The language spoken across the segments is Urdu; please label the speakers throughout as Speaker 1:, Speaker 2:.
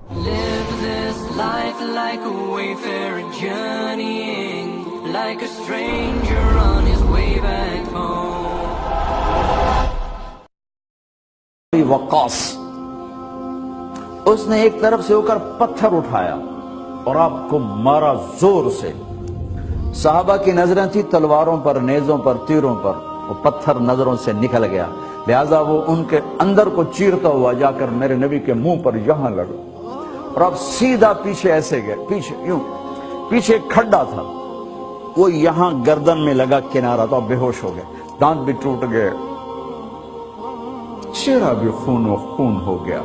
Speaker 1: Live this life like a wayfarer journeying, like a stranger on his way back home.
Speaker 2: وقاص اس نے ایک طرف سے ہو کر پتھر اٹھایا اور آپ کو مارا زور سے. صحابہ کی نظریں تھی تلواروں پر، نیزوں پر، تیروں پر. وہ پتھر نظروں سے نکل گیا، لہذا وہ ان کے اندر کو چیرتا ہوا جا کر میرے نبی کے منہ پر یہاں لگا اور آپ سیدھا پیچھے ایسے گئے. پیچھے یوں، پیچھے ایک کھڈا تھا، وہ یہاں گردن میں لگا کنارہ، تو آپ بے ہوش ہو گئے، دانت بھی ٹوٹ گئے، چہرہ بھی خون و خون ہو گیا.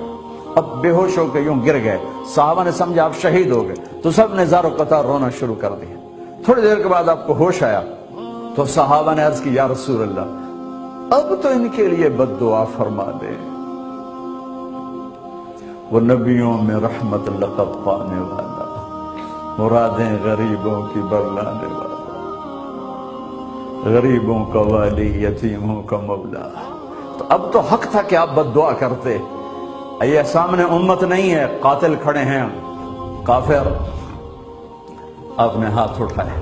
Speaker 2: اب بے ہوش ہو کے یوں گر گئے. صحابہ نے سمجھا آپ شہید ہو گئے تو سب نے زار و قطار رونا شروع کر دیا. تھوڑی دیر کے بعد آپ کو ہوش آیا تو صحابہ نے عرض کی یا رسول اللہ اب تو ان کے لیے بد دعا فرما دے. وہ نبیوں میں رحمت لقب پانے والا، مرادیں غریبوں کی برلانے والا، غریبوں کا والی، یتیموں کا مولا. تو اب تو حق تھا کہ آپ بد دعا کرتے. یہ سامنے امت نہیں ہے، قاتل کھڑے ہیں، کافر. آپ نے ہاتھ اٹھائے.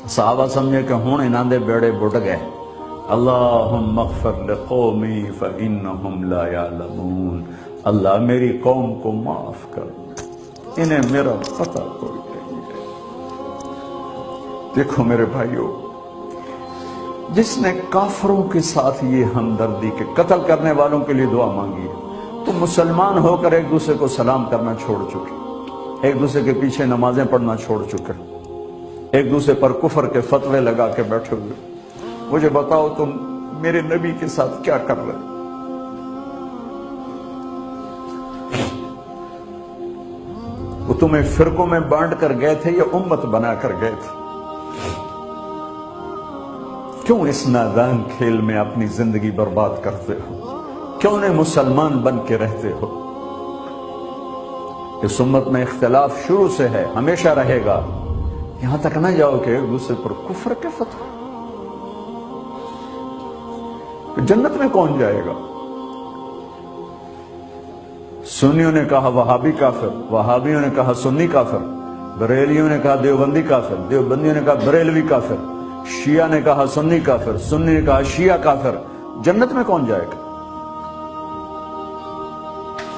Speaker 2: صحابہ سمجھے کہ ہوں انہاں دے بیڑے بڑھ گئے. اللہم اغفر لقومی فإنہم لا یعلمون. اللہ میری قوم کو معاف کر، انہیں میرا پتہ کوئی نہیں ہے. دیکھو میرے بھائیو، جس نے کافروں کے ساتھ یہ ہمدردی کے قتل کرنے والوں کے لیے دعا مانگی ہے، تو مسلمان ہو کر ایک دوسرے کو سلام کرنا چھوڑ چکے، ایک دوسرے کے پیچھے نمازیں پڑھنا چھوڑ چکے، ایک دوسرے پر کفر کے فتوے لگا کے بیٹھے ہوئے. مجھے بتاؤ تم میرے نبی کے ساتھ کیا کر رہے؟ وہ تمہیں فرقوں میں بانٹ کر گئے تھے یا امت بنا کر گئے تھے؟ کیوں اس نادان کھیل میں اپنی زندگی برباد کرتے ہو؟ کیوں نے مسلمان بن کے رہتے ہو؟ اس امت میں اختلاف شروع سے ہے، ہمیشہ رہے گا. یہاں تک نہ جاؤ کہ ایک دوسرے پر کفر کے فتوے. جنت میں کون جائے گا؟ سنیوں نے کہا وہابی کافر، وہابیوں نے کہا سنی کافر، بریلیوں نے کہا دیوبندی کافر، دیوبندیوں نے کہا بریلوی کافر، شیعہ نے کہا سنی کافر، سنی نے کہا شیعہ کافر. جنت میں کون جائے گا؟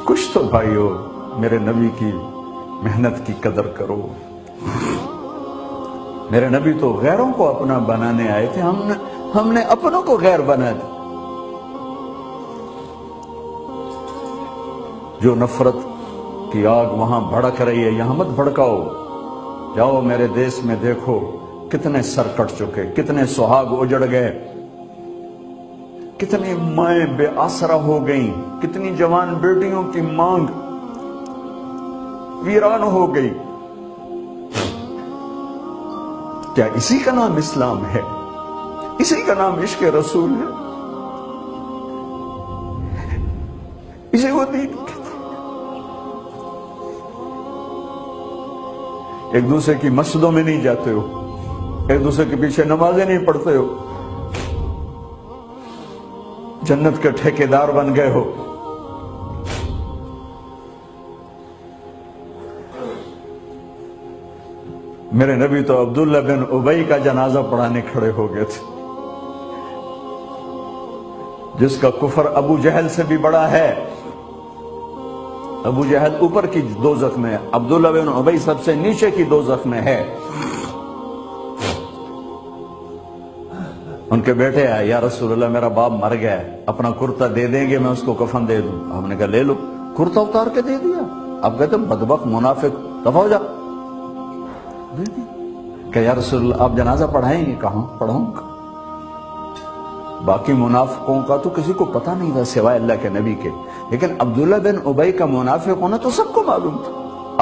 Speaker 2: کچھ تو بھائیو میرے نبی کی محنت کی قدر کرو. میرے نبی تو غیروں کو اپنا بنانے آئے تھے، ہم نے اپنوں کو غیر بنا دیا. جو نفرت کی آگ وہاں بھڑک رہی ہے یہاں مت بھڑکاؤ. جاؤ میرے دیس میں دیکھو کتنے سر کٹ چکے، کتنے سہاگ اجڑ گئے، کتنی مائیں بے آسرا ہو گئیں، کتنی جوان بیٹیوں کی مانگ ویران ہو گئی. کیا اسی کا نام اسلام ہے؟ اسی کا نام عشق رسول ہے؟ اسے وہ دین کہتے ہیں. ایک دوسرے کی مسجدوں میں نہیں جاتے ہو، ایک دوسرے کے پیچھے نمازیں نہیں پڑھتے ہو، جنت کے ٹھیکیدار بن گئے ہو. میرے نبی تو عبداللہ بن ابی کا جنازہ پڑھانے کھڑے ہو گئے تھے، جس کا کفر ابو جہل سے بھی بڑا ہے. ابو جہل اوپر کی دوزخ میں ہے، عبداللہ بن ابی سب سے نیچے کی دوزخ میں ہے. ان کے بیٹے آئے، یا رسول اللہ میرا باپ مر گیا ہے، اپنا کرتا دے دیں گے، میں اس کو کفن دے دوں. ہم نے کہا لے لو. کرتا اتار کے دے دیا. اب کہتے ہیں بدبخت منافق دفع ہو جا. دے دی کہ یا رسول اللہ آپ جنازہ پڑھائیں گے؟ کہاں پڑھاؤں گا. باقی منافقوں کا تو کسی کو پتہ نہیں تھا سوائے اللہ کے نبی کے، لیکن عبداللہ بن ابی کا منافق ہونا تو سب کو معلوم تھا.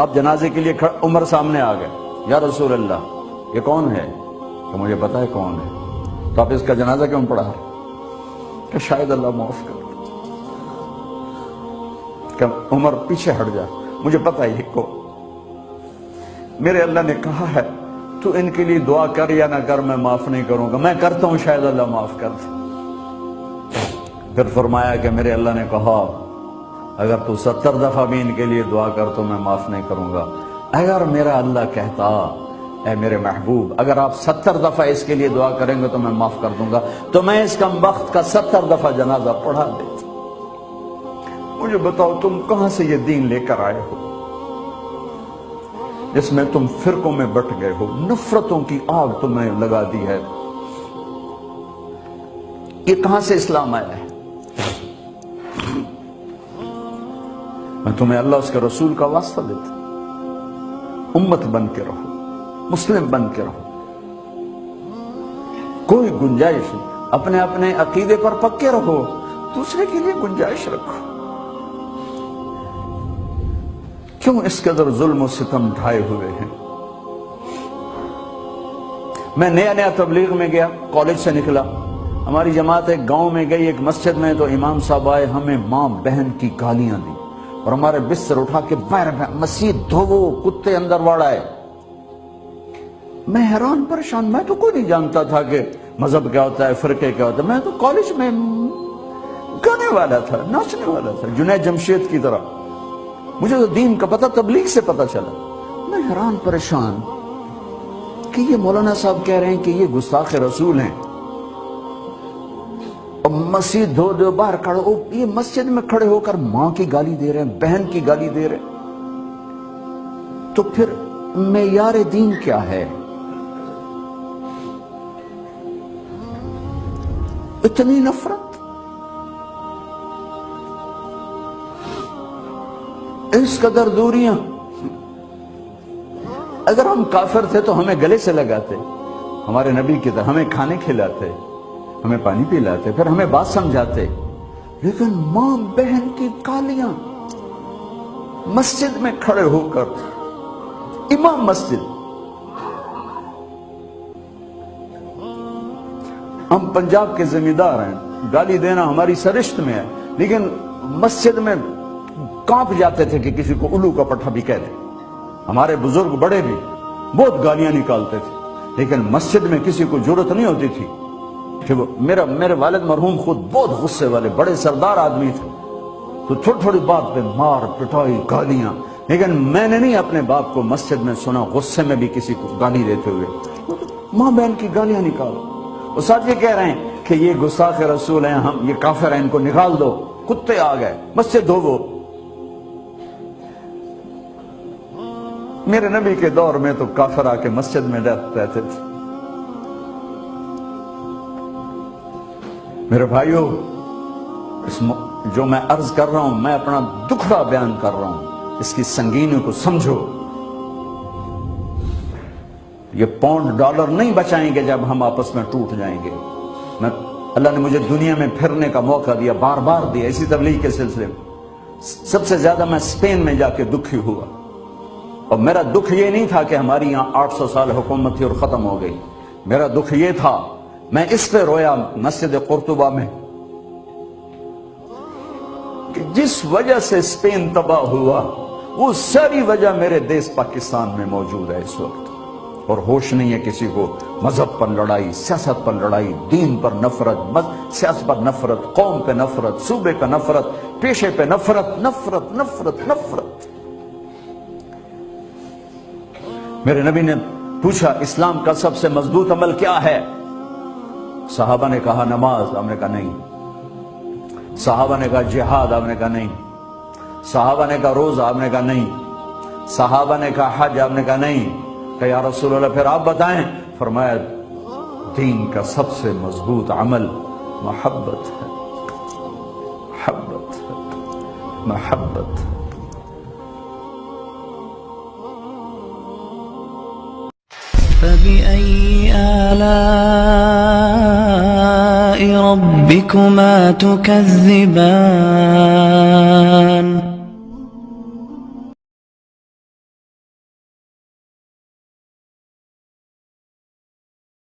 Speaker 2: آپ جنازے کے لیے عمر سامنے آ گئے، یا رسول اللہ یہ کون ہے؟ کہ مجھے پتہ ہے کون ہے. تو آپ اس کا جنازہ کیوں پڑھا رہے؟ کہ شاید اللہ معاف کر. کہ عمر پیچھے ہٹ جا، مجھے پتہ ہے کو میرے اللہ نے کہا ہے تو ان کے لیے دعا کر یا نہ کر، میں معاف نہیں کروں گا. میں کرتا ہوں، شاید اللہ معاف کر دے. پھر فرمایا کہ میرے اللہ نے کہا اگر تو 70 دفعہ بھی ان کے لیے دعا کر تو میں معاف نہیں کروں گا۔ اگر میرا اللہ کہتا اے میرے محبوب اگر آپ 70 دفعہ اس کے لیے دعا کریں گے تو میں معاف کر دوں گا، تو میں اس کمبخت کا 70 دفعہ جنازہ پڑھا دیتا۔ مجھے بتاؤ تم کہاں سے یہ دین لے کر آئے ہو جس میں تم فرقوں میں بٹ گئے ہو، نفرتوں کی آگ تم نے لگا دی ہے، یہ کہاں سے اسلام آیا ہے؟ میں تمہیں اللہ اس کے رسول کا واسطہ دیتا، امت بن کے رہو، مسلم بن کے رہو، کوئی گنجائش نہیں، اپنے اپنے عقیدے پر پکے رہو، دوسرے کے لیے گنجائش رکھو۔ کیوں اس قدر ظلم و ستم ڈھائے ہوئے ہیں؟ میں نیا تبلیغ میں گیا، کالج سے نکلا، ہماری جماعت ایک گاؤں میں گئی، ایک مسجد میں، تو امام صاحب آئے، ہمیں ماں بہن کی گالیاں دی اور ہمارے بستر اٹھا کے باہر مسجد دھوو، کتے اندر واڑ آئے۔ میں حیران پریشان، میں تو کوئی نہیں جانتا تھا کہ مذہب کیا ہوتا ہے، فرقے کیا ہوتا ہے، میں تو کالج میں گانے والا تھا، ناچنے والا تھا، جنید جمشید کی طرح، مجھے تو دین کا پتہ تبلیغ سے پتہ چلا۔ میں حیران پریشان کہ یہ مولانا صاحب کہہ رہے ہیں کہ یہ گستاخ رسول ہیں، اور مسجد دھو دو باہر کھڑے ہو، یہ مسجد میں کھڑے ہو کر ماں کی گالی دے رہے ہیں، بہن کی گالی دے رہے ہیں، تو پھر معیار دین کیا ہے؟ اتنی نفرت، اس قدر دوریاں۔ اگر ہم کافر تھے تو ہمیں گلے سے لگاتے، ہمارے نبی کی طرح ہمیں کھانے کھلاتے، ہمیں پانی پلاتے، پھر ہمیں بات سمجھاتے، لیکن ماں بہن کی گالیاں، مسجد میں کھڑے ہو کر، امام مسجد۔ ہم پنجاب کے زمیندار ہیں، گالی دینا ہماری سرشت میں ہے، لیکن مسجد میں کانپ جاتے تھے کہ کسی کو الو کا پٹھا بھی کہہ دیں۔ ہمارے بزرگ بڑے بھی بہت گالیاں نکالتے تھے، لیکن مسجد میں کسی کو جرت نہیں ہوتی تھی کہ میرے والد مرحوم خود بہت غصے والے بڑے سردار آدمی تھے، تو تھوڑی تھوڑی بات پہ مار پٹائی گالیاں، لیکن میں نے نہیں اپنے باپ کو مسجد میں سنا غصے میں بھی کسی کو گالی دیتے ہوئے۔ ماں بہن کی گالیاں نکالو، اور ساتھ یہ کہہ رہے ہیں کہ یہ گستاخ رسول ہیں، ہم یہ کافر ہیں، ان کو نکال دو، کتے آ گئے، مسجد دھوو۔ میرے نبی کے دور میں تو کافر آ کے مسجد میں رہتے تھے۔ میرے بھائیو، جو میں عرض کر رہا ہوں، میں اپنا دکھڑا بیان کر رہا ہوں، اس کی سنگینی کو سمجھو۔ یہ پاؤنڈ ڈالر نہیں بچائیں گے جب ہم آپس میں ٹوٹ جائیں گے۔ اللہ نے مجھے دنیا میں پھرنے کا موقع دیا، بار بار دیا، اسی تبلیغ کے سلسلے میں۔ سب سے زیادہ میں اسپین میں جا کے دکھی ہوا، اور میرا دکھ یہ نہیں تھا کہ ہماری یہاں 800 سال حکومت تھی اور ختم ہو گئی، میرا دکھ یہ تھا، میں اس پہ رویا مسجد قرطبہ میں، کہ جس وجہ سے اسپین تباہ ہوا وہ ساری وجہ میرے دیس پاکستان میں موجود ہے اس وقت، اور ہوش نہیں ہے کسی کو۔ مذہب پر لڑائی، سیاست پر لڑائی، دین پر نفرت، سیاست پر نفرت، قوم پہ نفرت، صوبے پہ نفرت، پیشے پہ نفرت، نفرت نفرت نفرت۔ میرے نبی نے پوچھا اسلام کا سب سے مضبوط عمل کیا ہے؟ صحابہ نے کہا نماز، آپ نے کہا نہیں۔ صحابہ نے کہا جہاد، آپ نے کہا نہیں۔ صحابہ نے کہا روزہ، آپ نے کہا نہیں۔ صحابہ نے کہا حج، آپ نے کہا نہیں۔ کہ یا رسول اللہ پھر آپ بتائیں؟ فرمایا دین کا سب سے مضبوط عمل محبت ہے، محبت ہے، محبت ہے۔
Speaker 1: فبأي آلاء ربكما تكذبان